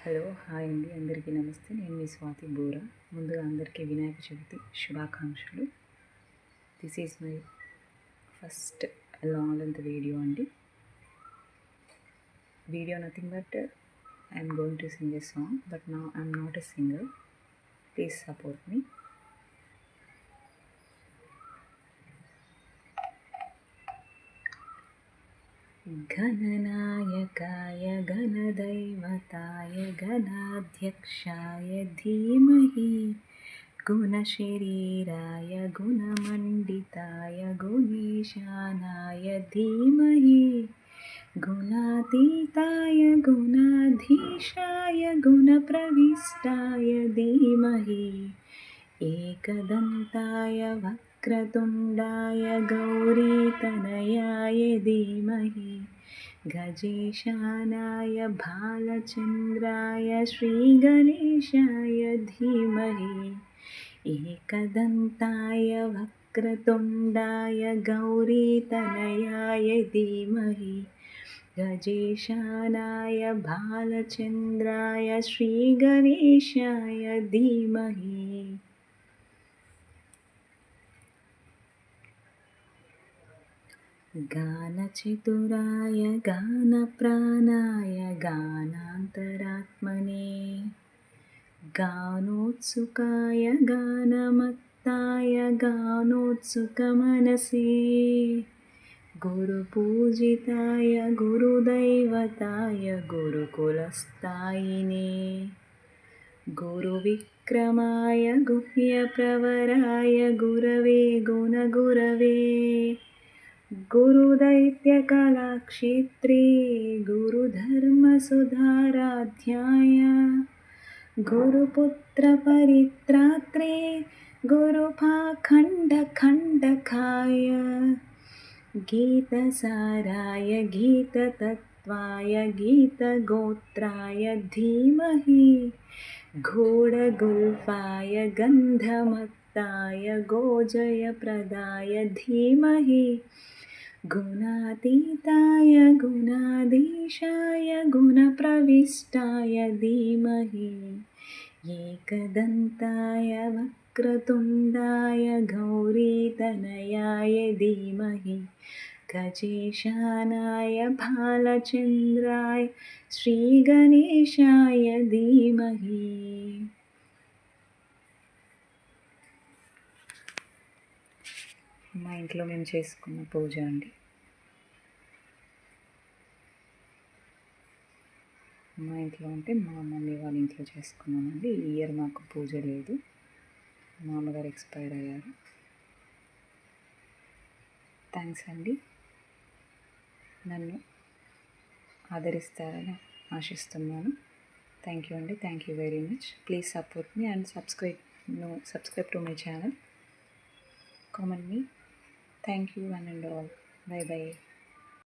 Hello hi అండి, అందరికీ నమస్తే. నేను మీ స్వాతి బోరా. ముందుగా అందరికీ వినాయక చవితి శుభాకాంక్షలు. This is my first long length video అండి. Video nothing but I'm going to sing a song, but now I'm not a singer. Please support me. गणनायकाय गणदैवताय गणाध्यक्षाय धीमहि गुणशरीराय गुणमण्डिताय गुणेशानाय धीमहि गुणातीताय गुणाधीशाय गुणप्रविष्टाय धीमहि एकदन्ताय वक्रतुण्डाय गौरीतनयाय धीमहि गजेशानाय भालचन्द्राय श्रीगणेशाय धीमहि एकदन्ताय वक्रतुण्डाय गौरीतनयाय धीमहि गजेशानाय भालचन्द्राय श्रीगणेशाय धीमहि गानचतुराय गानप्राणाय गानान्तरात्मने गानोत्सुकाय गानमत्ताय गानोत्सुकमनसे गुरुपूजिताय गुरुदैवताय गुरुकुलस्थायिने गुरुविक्रमाय गुह्यप्रवराय गुरवे गुणगुरवे गुरुदैत्यकलाक्षेत्रे गुरुधर्मसुधाराध्याय गुरुपुत्रपरित्रात्रे गुरुपाखण्डखण्डकाय गीतसाराय गीततत्त्वाय गीतगोत्राय धीमहि घोडगुल्फाय गन्धमत्ताय गोजयप्रदाय धीमहि गुणातीताय गुणाधीशाय गुणप्रविष्टाय धीमहि एकदन्ताय वक्रतुण्डाय गौरीतनयाय धीमहि गजेशानाय भालचन्द्राय श्रीगणेशाय धीमहि. మా ఇంట్లో మేము చేసుకున్న పూజ అండి. మా ఇంట్లో అంటే మా మమ్మీ వాళ్ళ ఇంట్లో చేసుకున్నామండి. ఈ ఇయర్ మాకు పూజ లేదు, మా అమ్మగారు ఎక్స్పైర్ అయ్యారు. థ్యాంక్స్ అండి, నన్ను ఆదరిస్తారని ఆశిస్తున్నాను. థ్యాంక్ యూ అండి, thank you very much. Please support me and subscribe to my channel. Comment me. Thank you one and all. Bye bye.